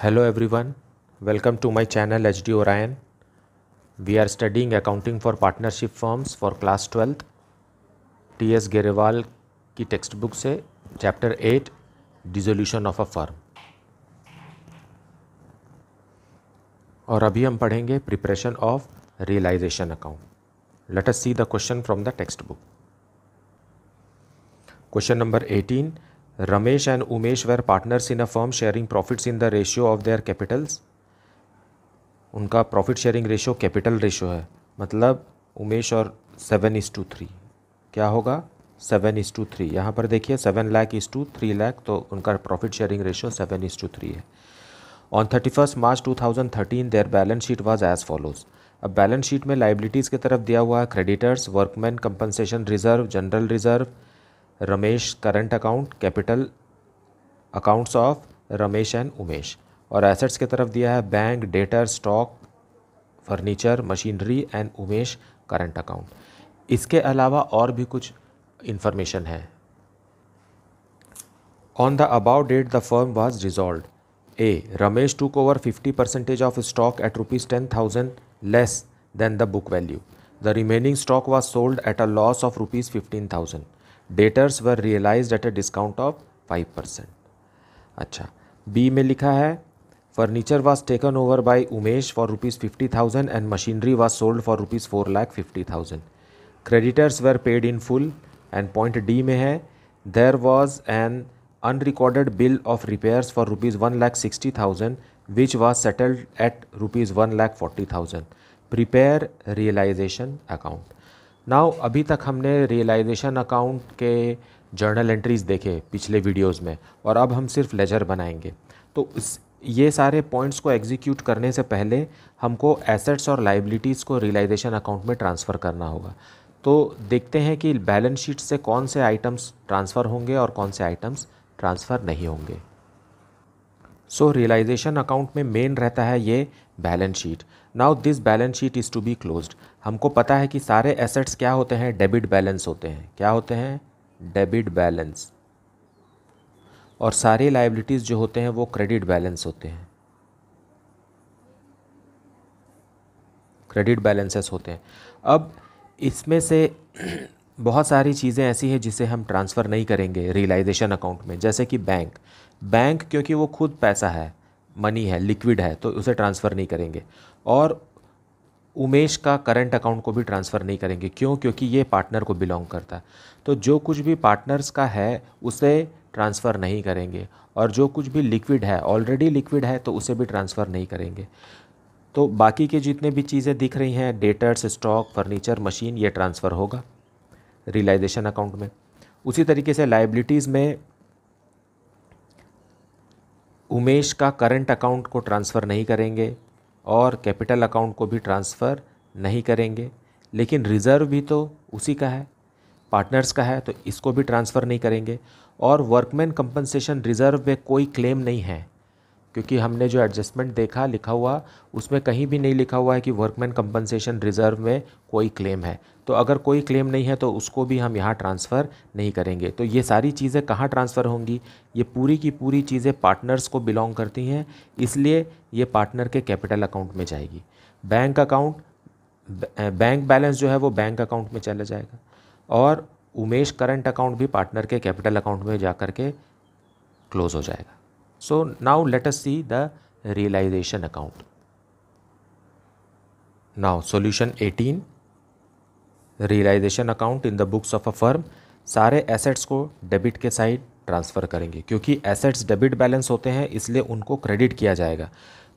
Hello everyone, welcome to my channel HD Orion. We are studying accounting for partnership firms for class 12th. TS Grewal की text book से chapter 8 dissolution of a firm. और अभी हम पढ़ेंगे preparation of realisation account. Let us see the question from the text book. Question number 18, Ramesh and Umesh were partners in a firm sharing profits in the ratio of their capitals. उनका profit sharing ratio capital ratio है, मतलब उमेश और 7:3 क्या होगा 7:3। यहाँ पर देखिए 7 लाख इस टू 3 लाख, तो उनका प्रॉफिट शेयरिंग रेशियो 7:3 है। On 31 March 2013 there balance sheet was as follows. अब बैलेंस शीट में लाइबिलिटीज़ की तरफ दिया हुआ है creditors, workman compensation reserve, general reserve, Ramesh current account, capital accounts of Ramesh and Umesh. और एसेट्स की तरफ दिया है bank, debtor, stock, furniture, machinery and Umesh current account. इसके अलावा और भी कुछ इंफॉर्मेशन है। On the above date the firm was dissolved. A, Ramesh took over 50% of stock at ₹10,000 less than the book value. The remaining stock was sold at a loss of ₹15,000। Debtors were realised at a discount of 5%। अच्छा, B में लिखा है furniture was taken over by Umesh for ₹50,000 and machinery was sold for ₹4,50,000। Creditors were paid in full. And point D में है there was an unrecorded bill of repairs for ₹1,60,000 which was settled at ₹1,40,000। Prepare realisation account. Now अभी तक हमने realisation account के journal entries देखे पिछले videos में, और अब हम सिर्फ लेजर बनाएंगे। तो ये सारे पॉइंट्स को एग्जीक्यूट करने से पहले हमको एसेट्स और लाइबिलिटीज़ को रियलाइजेशन अकाउंट में ट्रांसफ़र करना होगा। तो देखते हैं कि बैलेंस शीट से कौन से आइटम्स ट्रांसफ़र होंगे और कौन से आइटम्स ट्रांसफ़र नहीं होंगे। सो रियलाइजेशन अकाउंट में मेन रहता है ये balance sheet. Now this balance sheet is to be closed. हमको पता है कि सारे एसेट्स क्या होते हैं, डेबिट बैलेंस होते हैं। क्या होते हैं? Debit balance. और सारे लायबिलिटीज़ जो होते हैं वो क्रेडिट बैलेंस होते हैं, क्रेडिट बैलेंसेस होते हैं। अब इसमें से बहुत सारी चीज़ें ऐसी हैं जिसे हम ट्रांसफ़र नहीं करेंगे रियलाइजेशन अकाउंट में, जैसे कि बैंक क्योंकि वो खुद पैसा है, मनी है, लिक्विड है, तो उसे ट्रांसफ़र नहीं करेंगे। और उमेश का करंट अकाउंट को भी ट्रांसफ़र नहीं करेंगे। क्यों? क्योंकि ये पार्टनर को बिलोंग करता है। तो जो कुछ भी पार्टनर्स का है उसे ट्रांसफ़र नहीं करेंगे, और जो कुछ भी लिक्विड है, ऑलरेडी लिक्विड है, तो उसे भी ट्रांसफ़र नहीं करेंगे। तो बाकी के जितने भी चीज़ें दिख रही हैं, डेटर्स, स्टॉक, फर्नीचर, मशीन, ये ट्रांसफ़र होगा रियलाइजेशन अकाउंट में। उसी तरीके से लायबिलिटीज़ में उमेश का करंट अकाउंट को ट्रांसफ़र नहीं करेंगे और कैपिटल अकाउंट को भी ट्रांसफ़र नहीं करेंगे। लेकिन रिज़र्व भी तो उसी का है, पार्टनर्स का है, तो इसको भी ट्रांसफ़र नहीं करेंगे। और वर्कमैन कंपनसेशन रिज़र्व में कोई क्लेम नहीं है, क्योंकि हमने जो एडजस्टमेंट देखा लिखा हुआ, उसमें कहीं भी नहीं लिखा हुआ है कि वर्कमैन कंपनसेशन रिज़र्व में कोई क्लेम है। तो अगर कोई क्लेम नहीं है तो उसको भी हम यहाँ ट्रांसफ़र नहीं करेंगे। तो ये सारी चीज़ें कहाँ ट्रांसफ़र होंगी? ये पूरी की पूरी चीज़ें पार्टनर्स को बिलोंग करती हैं, इसलिए ये पार्टनर के कैपिटल अकाउंट में जाएगी। बैंक अकाउंट, बैंक बैलेंस जो है वो बैंक अकाउंट में चला जाएगा, और उमेश करंट अकाउंट भी पार्टनर के कैपिटल अकाउंट में जा कर के क्लोज हो जाएगा। So now let us see the realization account. Now solution 18, realization account in the books of a firm। सारे एसेट्स को डेबिट के साइड ट्रांसफ़र करेंगे, क्योंकि एसेट्स डेबिट बैलेंस होते हैं इसलिए उनको क्रेडिट किया जाएगा।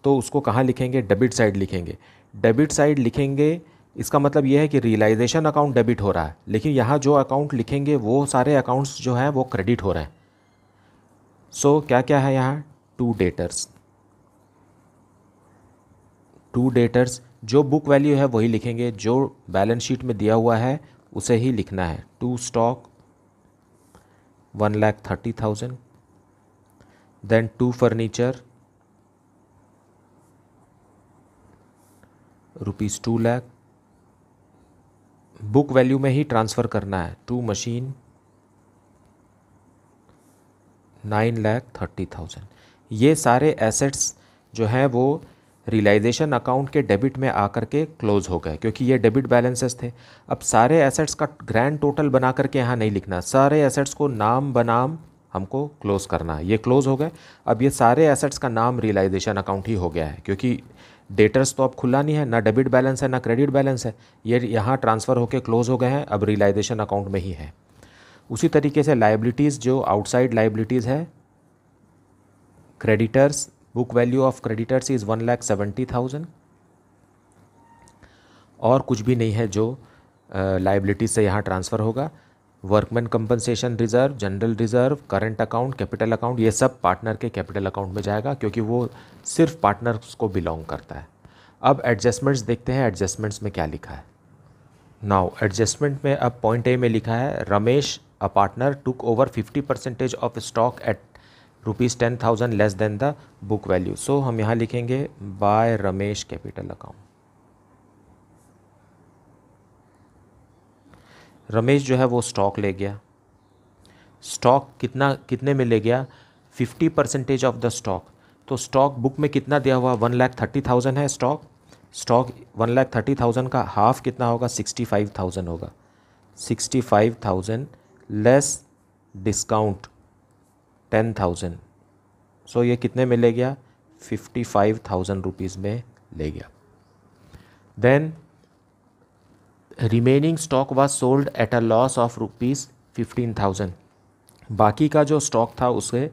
तो उसको कहाँ लिखेंगे? डेबिट साइड लिखेंगे। डेबिट साइड लिखेंगे, इसका मतलब यह है कि रियलाइजेशन अकाउंट डेबिट हो रहा है, लेकिन यहाँ जो अकाउंट लिखेंगे वो सारे अकाउंट्स जो हैं वो क्रेडिट हो रहे हैं। सो क्या क्या है यहाँ? टू डेटर्स, जो बुक वैल्यू है वही लिखेंगे, जो बैलेंस शीट में दिया हुआ है उसे ही लिखना है। 2 stock 1,30,000, then 2 furniture ₹2 lakh, book value में ही ट्रांसफ़र करना है। 2 मशीन 9,30,000। ये सारे एसेट्स जो है वो रियलाइजेशन अकाउंट के डेबिट में आकर के क्लोज हो गए, क्योंकि ये डेबिट बैलेंसेस थे। अब सारे एसेट्स का ग्रैंड टोटल बना करके यहाँ नहीं लिखना, सारे एसेट्स को नाम बनाम हमको क्लोज करना है। ये क्लोज हो गए। अब ये सारे एसेट्स का नाम रियलाइजेशन अकाउंट ही हो गया है, क्योंकि डेटर्स तो अब खुला नहीं है, ना डेबिट बैलेंस है ना क्रेडिट बैलेंस है, ये यहाँ ट्रांसफ़र होकर क्लोज हो गए हैं, अब रियलाइजेशन अकाउंट में ही है। उसी तरीके से लाइबिलिटीज़, जो आउटसाइड लाइबिलिटीज़ है, creditors, book value of creditors is 1,70,000 और कुछ भी नहीं है जो लाइबिलिटीज़ से यहाँ ट्रांसफ़र होगा। Workman compensation reserve, general reserve, current account, capital account, ये सब पार्टनर के कैपिटल अकाउंट में जाएगा, क्योंकि वो सिर्फ पार्टनर्स को बिलोंग करता है। अब एडजस्टमेंट्स देखते हैं, एडजस्टमेंट्स में क्या लिखा है। नाउ एडजस्टमेंट में अब पॉइंट ए में लिखा है, Ramesh a partner took over 50% of stock at ₹10,000 less than the book value. So हम यहाँ लिखेंगे by Ramesh capital account. Ramesh जो है वो स्टॉक ले गया। स्टॉक कितने में ले गया? 50% ऑफ द स्टॉक। तो स्टॉक बुक में कितना दिया हुआ? 1,30,000 है स्टॉक। 1,30,000 का हाफ कितना होगा? 65,000 होगा। 65,000 लेस डिस्काउंट 10,000। सो ये कितने में ले गया? 55,000 रुपीज़ में ले गया। Then remaining stock was sold at a loss of ₹15,000। बाकी का जो स्टॉक था उसे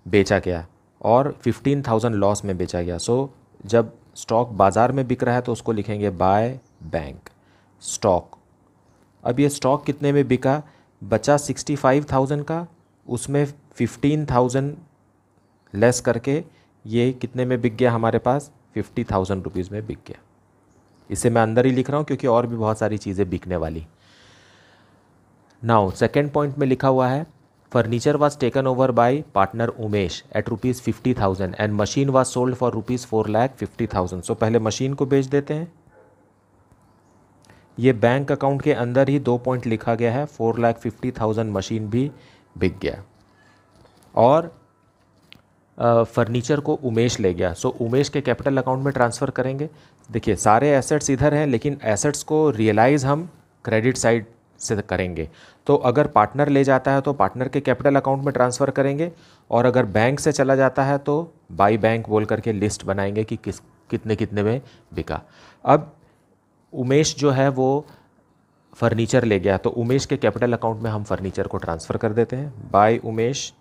बेचा गया और 15,000 लॉस में बेचा गया। सो जब स्टॉक बाज़ार में बिक रहा है तो उसको लिखेंगे बाय बैंक स्टॉक। अब ये स्टॉक कितने में बिका? बचा 65,000 का, उसमें 15,000 लेस करके ये कितने में बिक गया हमारे पास? 50,000 रुपीज़ में बिक गया। इसे मैं अंदर ही लिख रहा हूँ क्योंकि और भी बहुत सारी चीज़ें बिकने वाली। नाउ सेकेंड पॉइंट में लिखा हुआ है, furniture was taken over by partner Umesh at ₹50,000 and machine was sold for ₹4,50,000। So पहले मशीन को बेच देते हैं। ये बैंक अकाउंट के अंदर ही 2 पॉइंट लिखा गया है, 4,50,000 मशीन भी बिक गया और फर्नीचर को उमेश ले गया। सो उमेश के कैपिटल अकाउंट में ट्रांसफ़र करेंगे। देखिए सारे एसेट्स इधर हैं, लेकिन एसेट्स को रियलाइज़ हम क्रेडिट साइड से करेंगे। तो अगर पार्टनर ले जाता है तो पार्टनर के कैपिटल अकाउंट में ट्रांसफ़र करेंगे, और अगर बैंक से चला जाता है तो बाई बैंक बोल करके लिस्ट बनाएंगे कि कितने कितने में बिका। अब उमेश जो है वो फर्नीचर ले गया, तो उमेश के कैपिटल अकाउंट में हम फर्नीचर को ट्रांसफ़र कर देते हैं बाय उमेश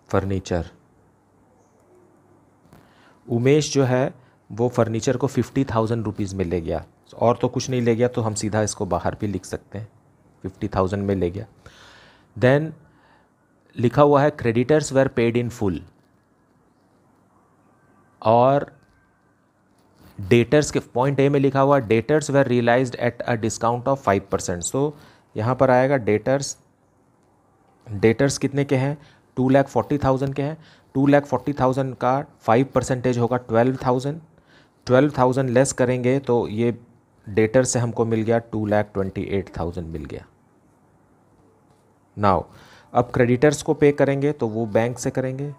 फर्नीचर। उमेश जो है वो फर्नीचर को 50,000 रुपीज़ में ले गया, और तो कुछ नहीं ले गया, तो हम सीधा इसको बाहर भी लिख सकते हैं, 50,000 में ले गया। देन लिखा हुआ है creditors were paid in full, और डेटर्स के पॉइंट ए में लिखा हुआ debtors were realised at a discount of 5%। So यहाँ पर आएगा डेटर्स कितने के हैं? 2,40,000 के हैं। 2,40,000 का 5% होगा 12,000। 12,000 लेस करेंगे तो ये डेटर से हमको मिल गया 2,28,000 मिल गया। नाउ अब क्रेडिटर्स को पे करेंगे तो वो बैंक से करेंगे,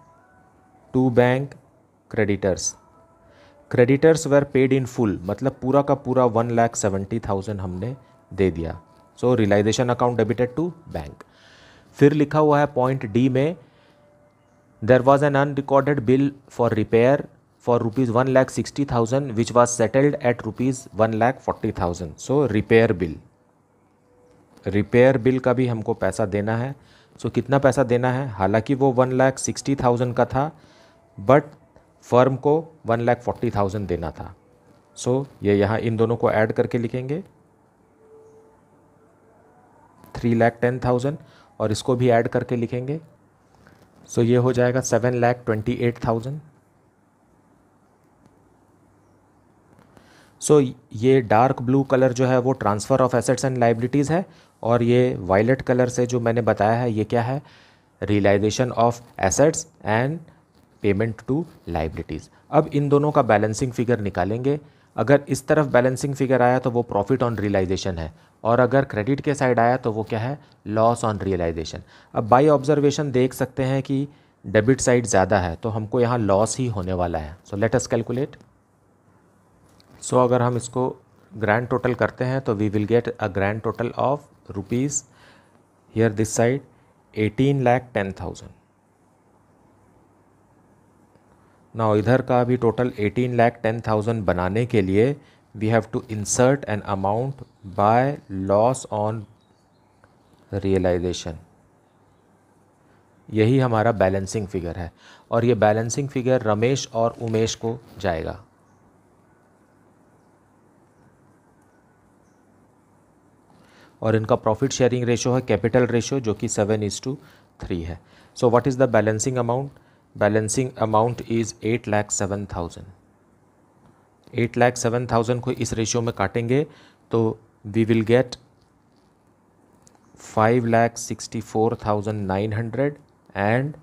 to bank creditors. Creditors were paid in full, मतलब पूरा का पूरा 1,70,000 हमने दे दिया। So realisation account debited to bank. फिर लिखा हुआ है पॉइंट डी में, there was an unrecorded bill for repair for ₹1,60,000 which was settled at ₹1,40,000। So repair bill का भी हमको पैसा देना है। सो कितना पैसा देना है? हालांकि वो 1,60,000 का था, बट फर्म को 1,40,000 देना था। सो ये यहाँ इन दोनों को ऐड करके लिखेंगे 3,10,000, और इसको भी ऐड करके लिखेंगे। सो ये हो जाएगा 7,28,000। सो ये डार्क ब्लू कलर जो है वो transfer of assets and liabilities है, और ये वायलेट कलर से जो मैंने बताया है ये क्या है? Realisation of assets and payment to liabilities. अब इन दोनों का बैलेंसिंग फिगर निकालेंगे। अगर इस तरफ बैलेंसिंग फिगर आया तो वो प्रॉफिट ऑन रियलाइजेशन है, और अगर क्रेडिट के साइड आया तो वो क्या है, लॉस ऑन रियलाइजेशन। अब बाय ऑब्जर्वेशन देख सकते हैं कि डेबिट साइड ज़्यादा है तो हमको यहाँ लॉस ही होने वाला है। सो लेट अस कैलकुलेट। सो अगर हम इसको ग्रैंड टोटल करते हैं तो we will get a grand total of rupees here this side 18,10,000। Now इधर का भी टोटल 18,10,000 बनाने के लिए we have to insert an amount by loss on realisation. यही हमारा बैलेंसिंग फिगर है, और ये बैलेंसिंग फिगर रमेश और उमेश को जाएगा। और इनका प्रॉफिट शेयरिंग रेशो है कैपिटल रेशो, जो कि 7:3 है। So what is the balancing amount? Balancing amount is 8,07,000। 8,07,000 को इस रेशियो में काटेंगे तो we will get 5,64,900 and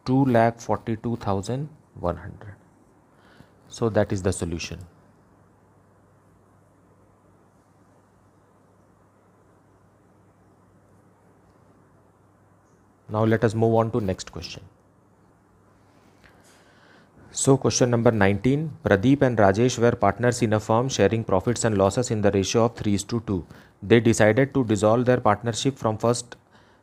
2,42,100. So that is the solution. Now let us move on to next question. So question number 19, Pradeep and Rajesh were partners in a firm sharing profits and losses in the ratio of 3:2. They decided to dissolve their partnership from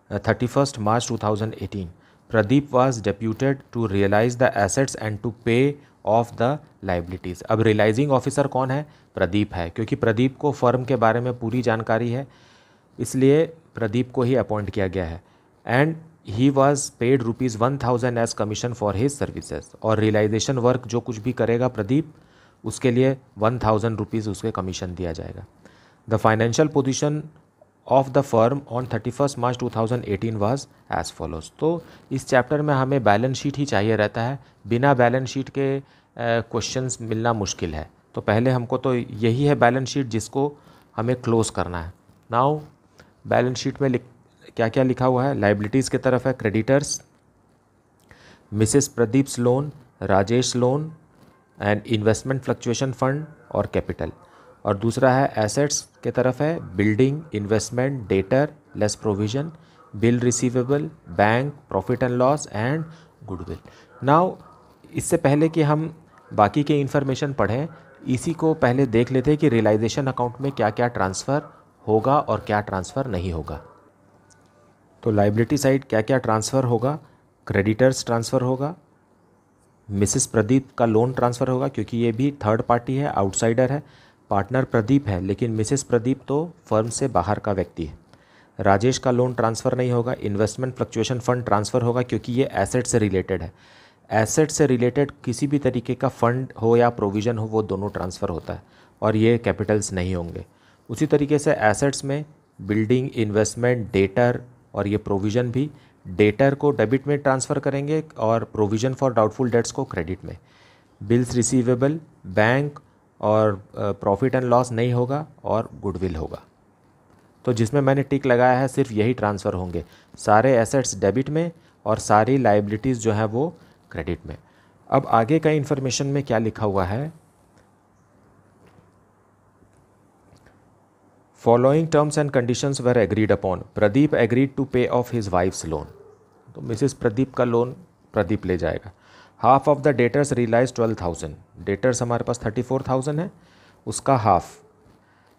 31st March 2018. Pradeep was deputed to realize the assets and to pay off the liabilities. अब realising officer कौन है? प्रदीप है, क्योंकि प्रदीप को firm के बारे में पूरी जानकारी है, इसलिए प्रदीप को ही अपॉइंट किया गया है। And he was paid ₹1,000 as commission for his services. और रियलाइजेशन वर्क जो कुछ भी करेगा प्रदीप, उसके लिए ₹1,000 उसके कमीशन दिया जाएगा। The financial position of the firm on 31st March 2018 was as follows. तो इस चैप्टर में हमें बैलेंस शीट ही चाहिए रहता है, बिना बैलेंस शीट के क्वेश्चंस मिलना मुश्किल है। तो पहले हमको तो यही है बैलेंस शीट जिसको हमें क्लोज करना है। नाउ बैलेंस शीट में क्या क्या लिखा हुआ है? लाइबिलिटीज़ की तरफ है creditors, Mrs Pradeep's loan, Rajesh loan and investment fluctuation fund और कैपिटल। और दूसरा है एसेट्स के तरफ है building, investment, debtor, less provision, bill receivable, bank, profit and loss and goodwill. Now इससे पहले कि हम बाकी के इन्फॉर्मेशन पढ़ें, इसी को पहले देख लेते हैं कि रियलाइजेशन अकाउंट में क्या क्या ट्रांसफ़र होगा और क्या ट्रांसफ़र नहीं होगा। तो लाइबिलिटी साइड क्या क्या ट्रांसफ़र होगा? क्रेडिटर्स ट्रांसफ़र होगा, मिसेस प्रदीप का लोन ट्रांसफ़र होगा, क्योंकि ये भी थर्ड पार्टी है, आउटसाइडर है। पार्टनर प्रदीप है लेकिन मिसेस प्रदीप तो फर्म से बाहर का व्यक्ति है। राजेश का लोन ट्रांसफ़र नहीं होगा। इन्वेस्टमेंट फ्लक्चुएशन फंड ट्रांसफ़र होगा, क्योंकि ये एसेट से रिलेटेड है। एसेट से रिलेटेड किसी भी तरीके का फंड हो या प्रोविज़न हो, वो दोनों ट्रांसफ़र होता है, और ये कैपिटल्स नहीं होंगे। उसी तरीके से एसेट्स में बिल्डिंग, इन्वेस्टमेंट, डेटर और ये प्रोविज़न भी, डेटर को डेबिट में ट्रांसफ़र करेंगे और प्रोविज़न फॉर डाउटफुल डेट्स को क्रेडिट में। बिल्स रिसीवेबल, बैंक और प्रॉफिट एंड लॉस नहीं होगा, और गुडविल होगा। तो जिसमें मैंने टिक लगाया है सिर्फ यही ट्रांसफ़र होंगे, सारे एसेट्स डेबिट में और सारी लाइबिलिटीज़ जो है वो क्रेडिट में। अब आगे का इन्फॉर्मेशन में क्या लिखा हुआ है? Following terms and conditions were agreed upon. Pradeep agreed to pay off his wife's loan. तो मिसेस प्रदीप का लोन प्रदीप ले जाएगा। Half of the debtors realise 12,000। Debtors हमारे पास 34,000 है, उसका half.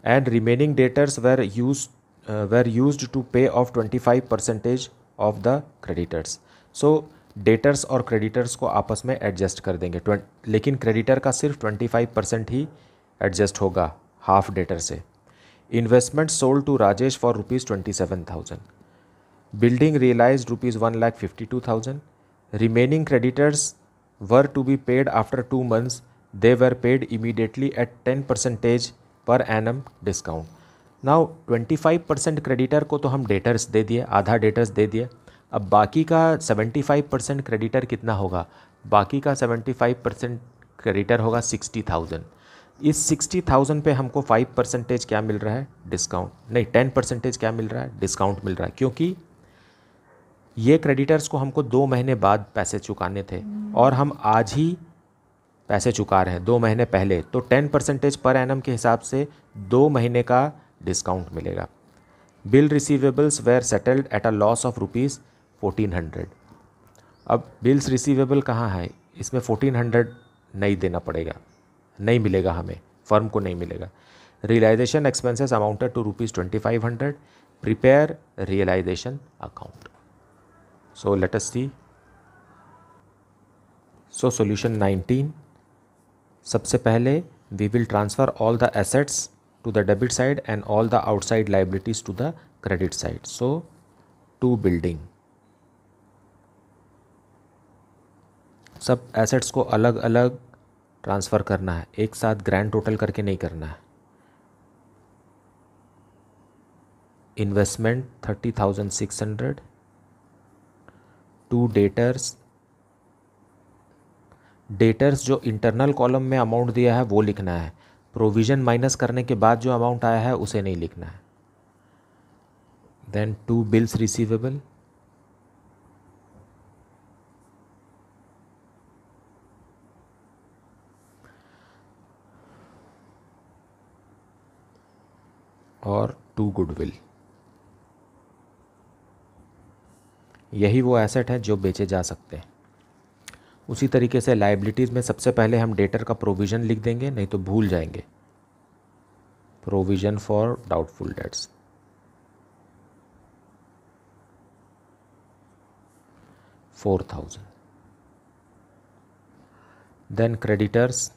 And remaining debtors were used to pay off 25% of the creditors. So debtors और creditors को आपस में एडजस्ट कर देंगे, लेकिन क्रेडिटर का सिर्फ 25% ही एडजस्ट होगा हाफ डेटर से। Investment sold to Rajesh for ₹27,000। Building realised ₹1,52,000। Remaining creditors were to be paid after 2 months. They were paid immediately at 10% per annum discount. Now 25% creditor को तो हम डेटर्स दे दिए, आधा डेटर्स दे दिए। अब बाकी का 75% क्रेडिटर कितना होगा? बाकी का 75% क्रेडिटर होगा 60,000। इस 60,000 पे हमको 5% क्या मिल रहा है? डिस्काउंट। नहीं, 10% क्या मिल रहा है? डिस्काउंट मिल रहा है, क्योंकि ये क्रेडिटर्स को हमको 2 महीने बाद पैसे चुकाने थे और हम आज ही पैसे चुका रहे हैं 2 महीने पहले, तो 10% पर एनम के हिसाब से 2 महीने का डिस्काउंट मिलेगा। Bill receivables were settled at a loss of ₹1400। अब बिल्स रिसीवेबल कहाँ है, इसमें 1400 नहीं देना पड़ेगा, नहीं मिलेगा हमें, फर्म को नहीं मिलेगा। Realisation expenses amounted to ₹2500। Prepare realisation account. So let us see. So solution 19, सबसे पहले we will transfer all the assets to the debit side and all the outside liabilities to the credit side. So to building, सब assets को अलग अलग transfer करना है, एक साथ ग्रैंड टोटल करके नहीं करना है। Investment 30,600 to debtors. डेटर्स जो इंटरनल कॉलम में अमाउंट दिया है वो लिखना है, प्रोविज़न माइनस करने के बाद जो अमाउंट आया है उसे नहीं लिखना है। देन टू बिल्स रिसीवेबल, और टू गुडविल। यही वो एसेट हैं जो बेचे जा सकते हैं। उसी तरीके से लाइबिलिटीज़ में सबसे पहले हम डेटर का प्रोविज़न लिख देंगे, नहीं तो भूल जाएंगे। Provision for doubtful debts, $4,000। Then creditors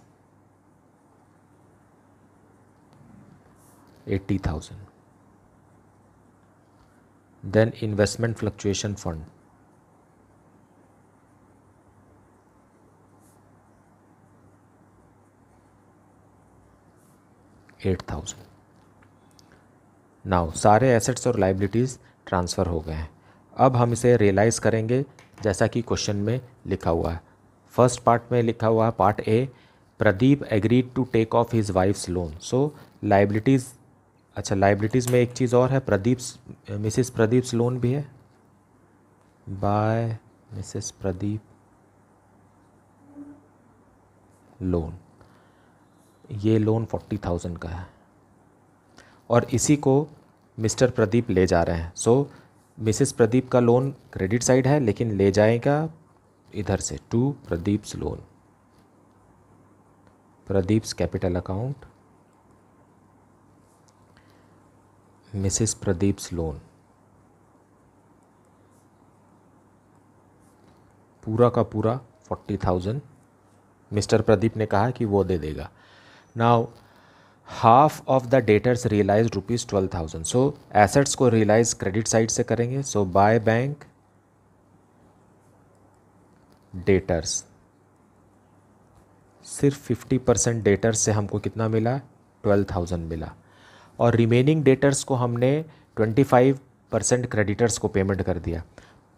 80,000। Then investment fluctuation fund 8,000। Now सारे एसेट्स और लाइबिलिटीज़ ट्रांसफ़र हो गए हैं। अब हम इसे रियलाइज़ करेंगे जैसा कि क्वेश्चन में लिखा हुआ है। फर्स्ट पार्ट में लिखा हुआ है, part A, Pradeep agreed to take off his wife's loan. So liabilities, अच्छा लाइबिलिटीज़ में एक चीज़ और है, मिसेस प्रदीप्स लोन भी है, बाय मिसेस प्रदीप लोन। ये लोन 40,000 का है और इसी को मिस्टर प्रदीप ले जा रहे हैं। सो मिसेस प्रदीप का लोन क्रेडिट साइड है, लेकिन ले जाएगा इधर से, to Pradeep's loan, Pradeep's capital account, Mrs Pradeep's loan. पूरा का पूरा 40,000 मिस्टर प्रदीप ने कहा कि वो दे देगा। Now half of the debtors realise ₹12,000। So assets को रियलाइज क्रेडिट साइड से करेंगे। सो बाय बैंक डेटर्स, सिर्फ 50% डेटर्स से हमको कितना मिला, 12,000 मिला। और रिमेनिंग डेटर्स को हमने 25% क्रेडिटर्स को पेमेंट कर दिया।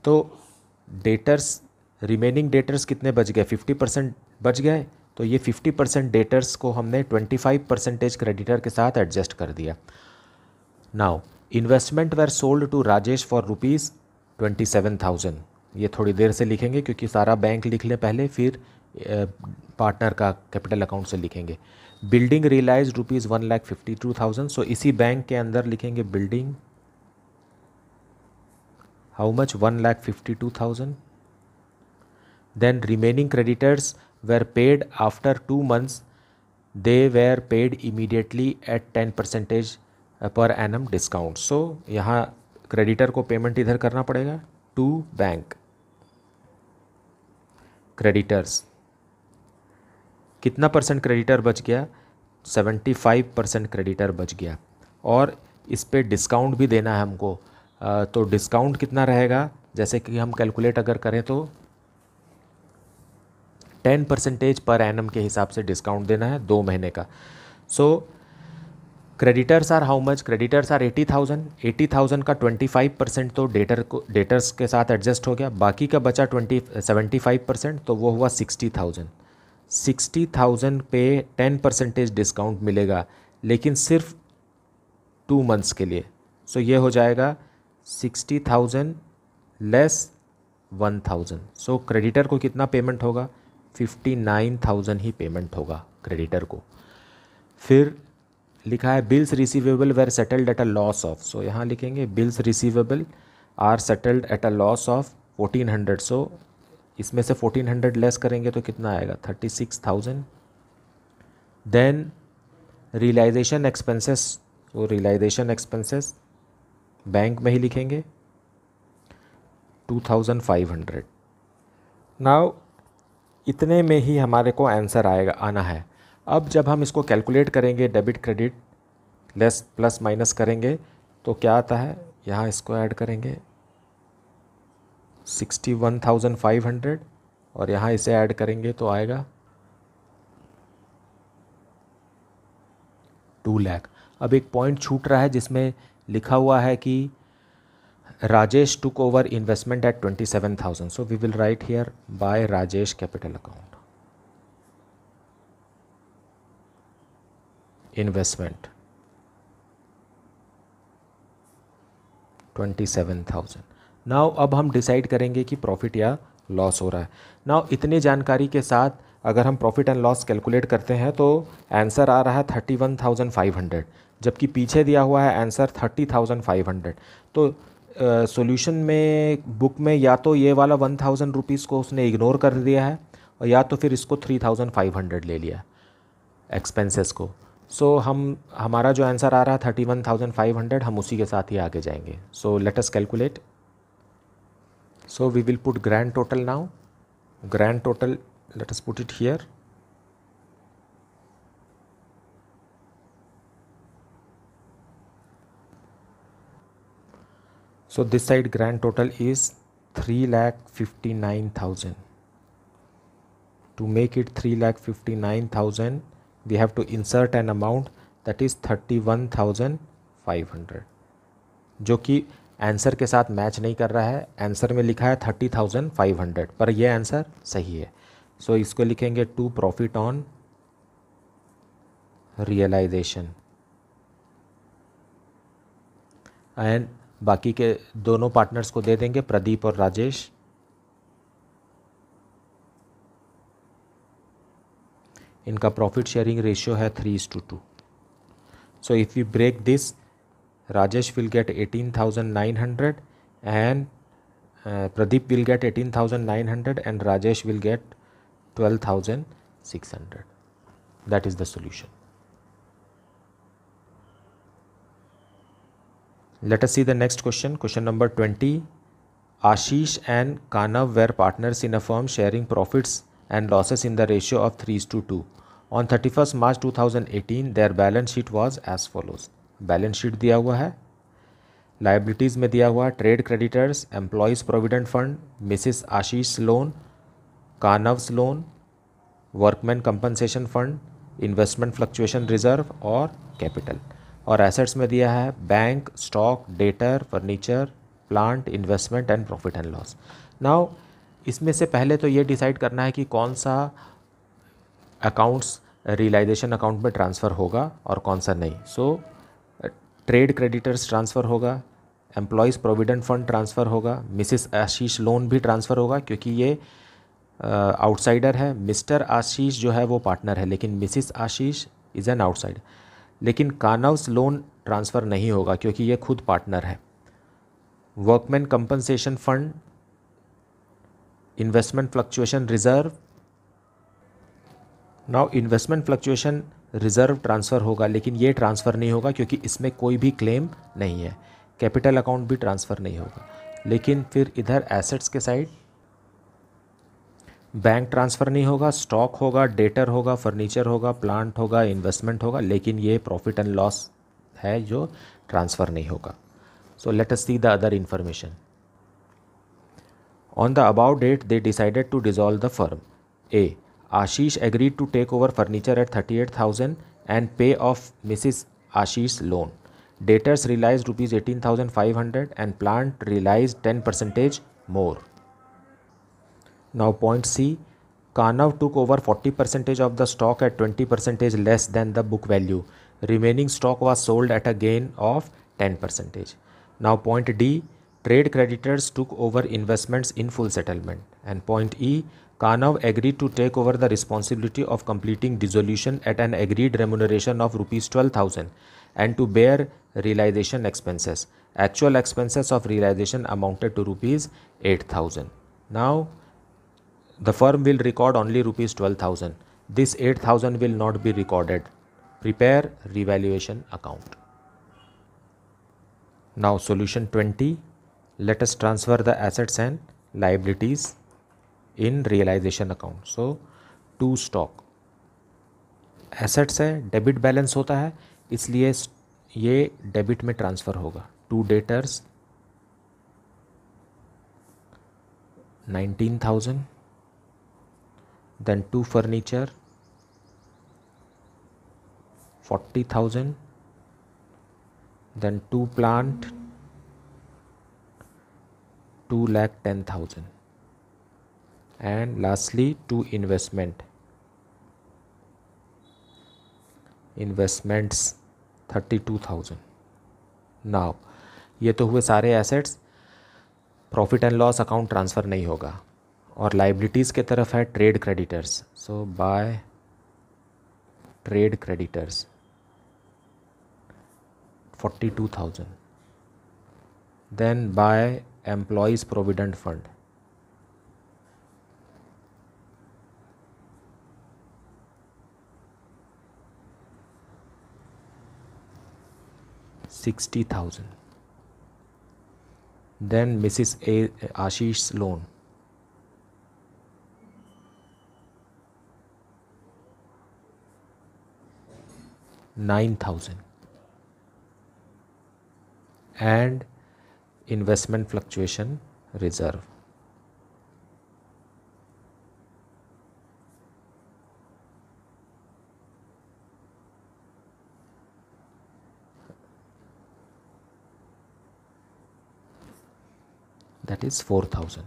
तो डेटर्स, रिमेनिंग डेटर्स कितने बच गए, 50% बच गए। तो ये 50% डेटर्स को हमने 25% क्रेडिटर के साथ एडजस्ट कर दिया। Now investment were sold to Rajesh for ₹27,000। ये थोड़ी देर से लिखेंगे क्योंकि सारा बैंक लिख लें पहले, फिर पार्टनर का कैपिटल अकाउंट से लिखेंगे। Building realise ₹1,52,000। सो इसी बैंक के अंदर लिखेंगे building, how much, 1,52,000। Then remaining creditors were paid after 2 months. They were paid immediately at 10% per annum discount. So यहाँ क्रेडिटर को पेमेंट इधर करना पड़ेगा टू बैंक। क्रेडिटर्स कितना परसेंट क्रेडिटर बच गया, 75% क्रेडिटर बच गया। और इस पे डिस्काउंट भी देना है हमको। तो डिस्काउंट कितना रहेगा, जैसे कि हम कैलकुलेट अगर करें तो 10% पर एनम के हिसाब से डिस्काउंट देना है 2 महीने का। So creditors are how much, creditors are 80,000। 80,000 का 25% तो डेटर्स के साथ एडजस्ट हो गया, बाकी का बचा 75%, तो वो हुआ 60,000। 60,000 पे 10% डिस्काउंट मिलेगा, लेकिन सिर्फ 2 मंथ्स के लिए। सो ये हो जाएगा 60,000 लेस 1,000। सो क्रेडिटर को कितना पेमेंट होगा, 59,000 ही पेमेंट होगा क्रेडिटर को। फिर लिखा है bills receivable were settled at a loss of, so यहाँ लिखेंगे bills receivable are settled at a loss of 1400। So इसमें से 1400 लेस करेंगे तो कितना आएगा 36,000। देन रियलाइजेशन एक्सपेंसेस, तो रियलाइजेशन एक्सपेंसेस बैंक में ही लिखेंगे 2500। नाउ इतने में ही हमारे को आंसर आना है। अब जब हम इसको कैलकुलेट करेंगे debit credit less plus minus करेंगे तो क्या आता है, यहाँ इसको ऐड करेंगे 61,500 और यहाँ इसे ऐड करेंगे तो आएगा 2 लाख। अब एक पॉइंट छूट रहा है जिसमें लिखा हुआ है कि Rajesh took over investment at 27,000. So we will write here by Rajesh capital account. Investment 27,000. Now अब हम डिसाइड करेंगे कि प्रॉफिट या लॉस हो रहा है। नाउ इतनी जानकारी के साथ अगर हम प्रॉफिट एंड लॉस कैलकुलेट करते हैं तो आंसर आ रहा है 31,500, जबकि पीछे दिया हुआ है आंसर 30,500। तो सॉल्यूशन में बुक में या तो ये वाला 1,000 रुपीज़ को उसने इग्नोर कर दिया है और या तो फिर इसको 3,500 ले लिया एक्सपेंसेस को। सो हमारा जो आंसर आ रहा है 31,500, हम उसी के साथ ही आगे जाएंगे। So let us calculate. So we will put grand total now. Grand total, let us put it here. So this side grand total is 3,59,000. To make it 3,59,000, we have to insert an amount that is 31,500, जो कि answer के साथ match नहीं कर रहा है। Answer में लिखा है 30,500 पर यह आंसर सही है। सो इसको लिखेंगे to profit on realisation, and बाकी के दोनों पार्टनर्स को दे देंगे प्रदीप और राजेश। इनका प्रॉफिट शेयरिंग रेशियो है 3:2। So if we break this, Rajesh will get 18,900 and Pradeep will get 18,900 and Rajesh will get 12,600। That is the solution. Let us see the next question. Question number 20. Ashish and Kanav were partners in a firm sharing profits and losses in the ratio of 3:2. On 31st March 2018, their balance sheet was as follows. Balance sheet दिया हुआ है, liabilities में दिया हुआ है trade creditors, employees provident fund, Mrs. Ashish loan, Kanav's loan, workman compensation fund, investment fluctuation reserve और capital। और assets में दिया है bank, stock, debtor, furniture, plant, investment and profit and loss. Now इसमें से पहले तो ये डिसाइड करना है कि कौन सा अकाउंट्स रियलाइजेशन अकाउंट में ट्रांसफ़र होगा और कौन सा नहीं। सो ट्रेड क्रेडिटर्स ट्रांसफ़र होगा, एम्प्लॉयज़ प्रोविडेंट फंड ट्रांसफ़र होगा, मिसिस आशीष लोन भी ट्रांसफ़र होगा क्योंकि ये आउटसाइडर है। मिस्टर आशीष जो है वो पार्टनर है लेकिन Mrs Ashish is an outsider. लेकिन कानव्स लोन ट्रांसफ़र नहीं होगा क्योंकि ये खुद पार्टनर है। Workman compensation fund, investment fluctuation reserve, now investment fluctuation reserve transfer होगा लेकिन ये ट्रांसफ़र नहीं होगा क्योंकि इसमें कोई भी क्लेम नहीं है। कैपिटल अकाउंट भी ट्रांसफ़र नहीं होगा। लेकिन फिर इधर एसेट्स के साइड बैंक ट्रांसफ़र नहीं होगा, स्टॉक होगा, डेटर होगा, फर्नीचर होगा, प्लांट होगा, इन्वेस्टमेंट होगा, लेकिन ये प्रॉफिट एंड लॉस है जो ट्रांसफ़र नहीं होगा। So let us see the other information. On the about date they decided to dissolve the firm. A, Ashish agreed to take over furniture at 38,000 and pay off Mrs Ashish loan. Debtors realise ₹18,500 and plant realise 10% more. Now point C, Kanav took over 40% of the stock at 20% less than the book value. Remaining stock was sold at a gain of 10%. Now point D, trade creditors took over investments in full settlement. And point E, Kanav agreed to take over the responsibility of completing dissolution at an agreed remuneration of rupees 12,000 and to bear realization expenses. Actual expenses of realization amounted to rupees 8,000. Now, the firm will record only rupees 12,000. This 8,000 will not be recorded. Prepare revaluation account. Now, solution 20. Let us transfer the assets and liabilities in realization account. So, to stock. Assets है, debit balance होता है, इसलिए ये debit में transfer होगा. To debtors 19,000, then to furniture 40,000, then to plant 2,10,000, and lastly to investments 32,000. Now ये तो हुए सारे assets. Profit and loss account transfer नहीं होगा. और लाइबिलिटीज़ के तरफ है trade creditors. So by trade creditors 42,000. Then by employees provident fund 60,000. Then Mrs. Ashish's loan 9,000 and investment fluctuation reserve. That is 4,000.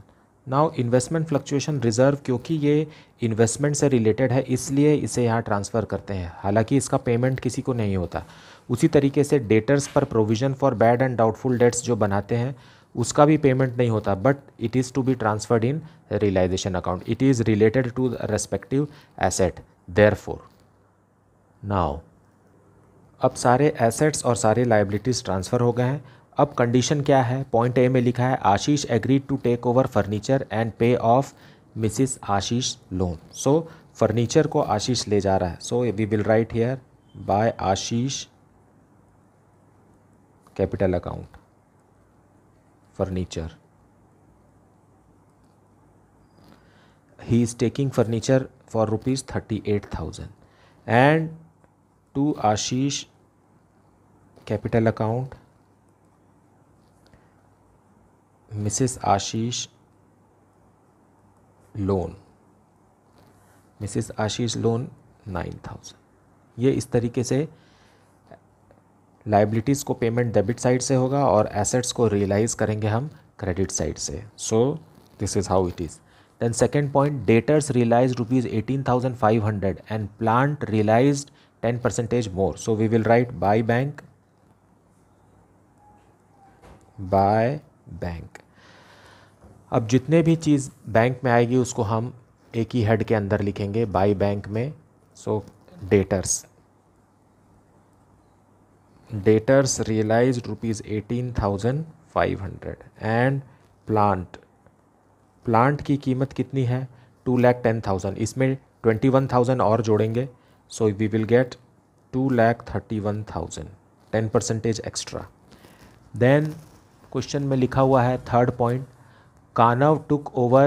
Now investment fluctuation reserve, क्योंकि ये investment से related है इसलिए इसे यहाँ ट्रांसफ़र करते हैं, हालांकि इसका पेमेंट किसी को नहीं होता. उसी तरीके से डेटर्स पर provision for bad and doubtful debts जो बनाते हैं उसका भी पेमेंट नहीं होता, but it is to be transferred in realisation account. It is related to the respective asset. Therefore now अब सारे एसेट्स और सारे लाइबिलिटीज़ ट्रांसफ़र हो गए हैं. अब कंडीशन क्या है? पॉइंट ए में लिखा है Ashish agreed to take over furniture and pay off Mrs Ashish loan. So furniture को आशीष ले जा रहा है. So we will write here by Ashish capital account furniture. He is taking furniture for rupees 38,000 and to Ashish capital account Mrs Ashish loan. Mrs Ashish loan 9,000. ये इस तरीके से liabilities को पेमेंट डेबिट साइड से होगा और एसेट्स को रियलाइज करेंगे हम क्रेडिट साइड से. So this is how it is. Then second point, debtors realise rupees 18,500 and plant realised 10% more. So we will write by bank. By bank. अब जितने भी चीज़ बैंक में आएगी उसको हम एक ही हेड के अंदर लिखेंगे बाय बैंक में. So debtors realised rupees 18,500 and plant की कीमत कितनी है? 2,10,000. इसमें 21,000 और जोड़ेंगे. So we will get 2,31,000, 10% extra. Then question में लिखा हुआ है third point, Kanav took over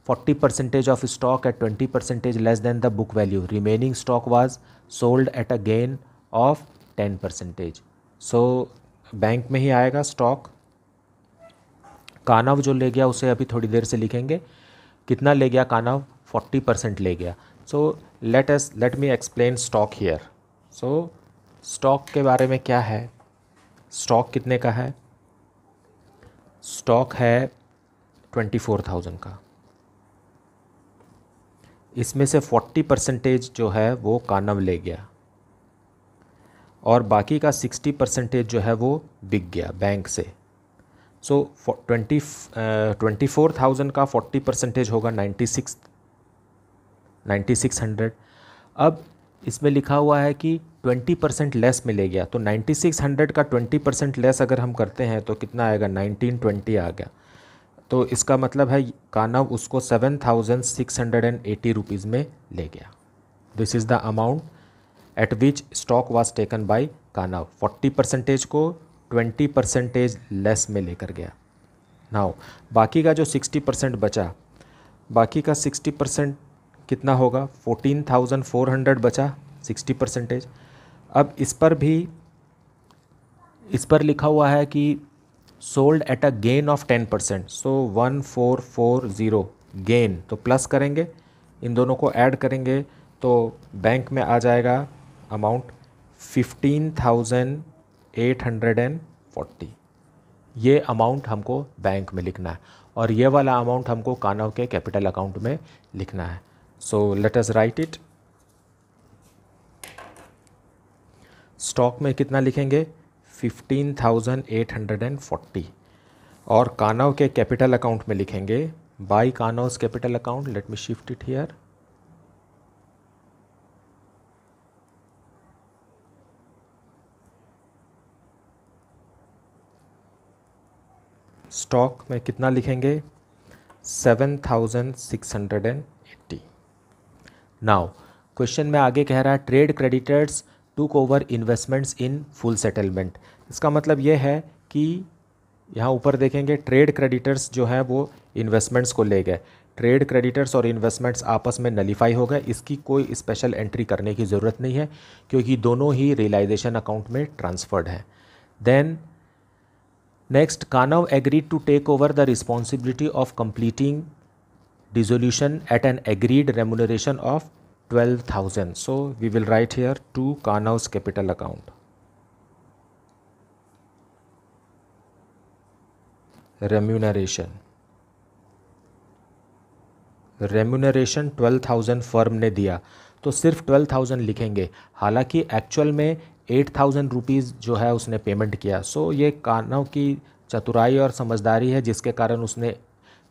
40% of stock at 20% less than the book value. Remaining stock was sold at a gain of 10%. So bank में ही आएगा स्टॉक. कानव जो ले गया उसे अभी थोड़ी देर से लिखेंगे. कितना ले गया कानव? 40% ले गया. So let me explain stock here. So stock के बारे में क्या है? स्टॉक कितने का है? स्टॉक है 24,000 का. इसमें से 40% जो है वो कानव ले गया और बाकी का 60% जो है वो बिक गया बैंक से. सो 24,000 का 40% होगा 9600। अब इसमें लिखा हुआ है कि 20% लेस में ले गया, तो 9600 का 20% लेस अगर हम करते हैं तो कितना आएगा, 1920 आ गया। तो इसका मतलब है कानव उसको 7,680 रुपीज़ में ले गया। This is the amount at which stock was taken by Kanav. 40% को 20% लेस में लेकर गया। नाउ बाकी का जो 60% बचा, बाकी का 60% कितना होगा, 14,400 बचा 60%। अब इस पर लिखा हुआ है कि sold at a gain of 10%, so 1440 gain, तो प्लस करेंगे, इन दोनों को ऐड करेंगे तो बैंक में आ जाएगा अमाउंट 15,840। ये अमाउंट हमको बैंक में लिखना है और ये वाला अमाउंट हमको कानव के कैपिटल अकाउंट में लिखना है। सो let us right it. Stock में कितना लिखेंगे, 15,840, और कानव के कैपिटल अकाउंट में लिखेंगे by Kanav's capital account. Let me shift it here. Stock में कितना लिखेंगे, 7,680। नाउ क्वेश्चन में आगे कह रहा है trade creditors took over investments in full settlement. इसका मतलब ये है कि यहाँ ऊपर देखेंगे ट्रेड क्रेडिटर्स जो है वो इन्वेस्टमेंट्स को ले गए। ट्रेड क्रेडिटर्स और इन्वेस्टमेंट्स आपस में नलीफाई हो गए, इसकी कोई स्पेशल एंट्री करने की ज़रूरत नहीं है क्योंकि दोनों ही रियलाइजेशन अकाउंट में ट्रांसफर्ड हैं। Then next, Kanav agreed to take over the responsibility of completing dissolution at an agreed remuneration of 12,000. So we will write here to Kanav's capital account. Remuneration 12,000 firm ने दिया तो सिर्फ 12,000 लिखेंगे, हालांकि एक्चुअल में 8,000 rupees जो है उसने पेमेंट किया। सो ये कानव की चतुराई और समझदारी है जिसके कारण उसने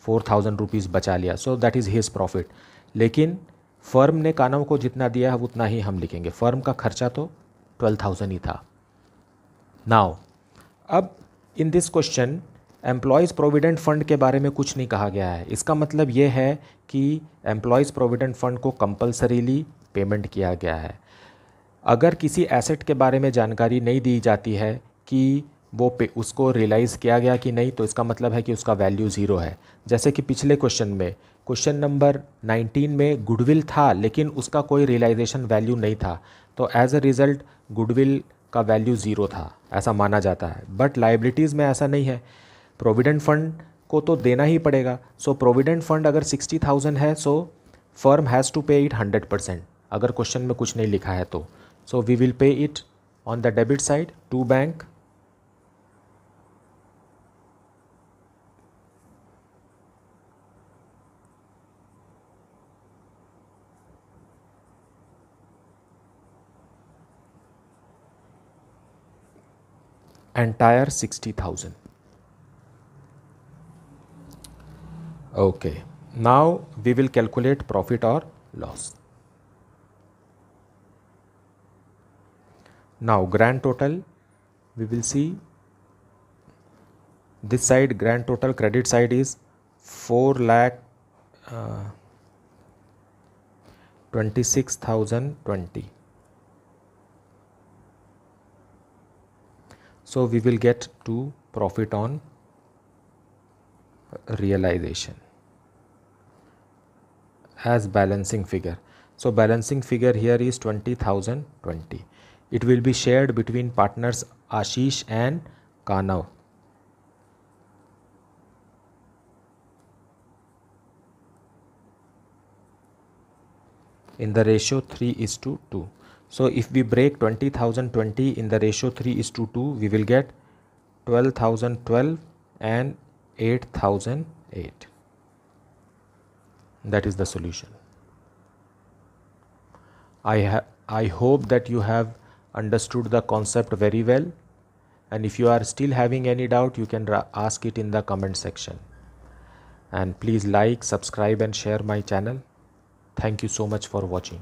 4,000 रुपीज़ बचा लिया। So that is his profit. लेकिन फर्म ने कानव को जितना दिया है उतना ही हम लिखेंगे, फर्म का खर्चा तो 12,000 ही था। नाउ अब in this question employees provident fund के बारे में कुछ नहीं कहा गया है। इसका मतलब ये है कि एम्प्लॉयज़ प्रोविडेंट फंड को कंपलसरीली पेमेंट किया गया है। अगर किसी एसेट के बारे में जानकारी नहीं दी जाती है कि वो उसको रियलाइज़ किया गया कि नहीं, तो इसका मतलब है कि उसका वैल्यू ज़ीरो है। जैसे कि पिछले क्वेश्चन में, क्वेश्चन नंबर 19 में गुडविल था लेकिन उसका कोई रियलाइजेशन वैल्यू नहीं था, तो एज अ रिज़ल्ट गुडविल का वैल्यू ज़ीरो था ऐसा माना जाता है। बट लाइबिलिटीज़ में ऐसा नहीं है, प्रोविडेंट फंड को तो देना ही पड़ेगा। सो प्रोविडेंट फंड अगर 60,000 है, so firm has to pay it 100%, अगर क्वेश्चन में कुछ नहीं लिखा है तो। So we will pay it on the debit side to bank. Entire 60,000. Okay, now we will calculate profit or loss. Now grand total, we will see this side grand total credit side is 4,26,020. So we will get to profit on realization as balancing figure. So balancing figure here is 20,020. It will be shared between partners Ashish and Kanav. In the ratio 3:2. So if we break 20,020 in the ratio 3:2, we will get 12,012 and 8,008. That is the solution. I hope that you have understood the concept very well. And if you are still having any doubt, you can ask it in the comment section. And please like, subscribe and share my channel. Thank you so much for watching.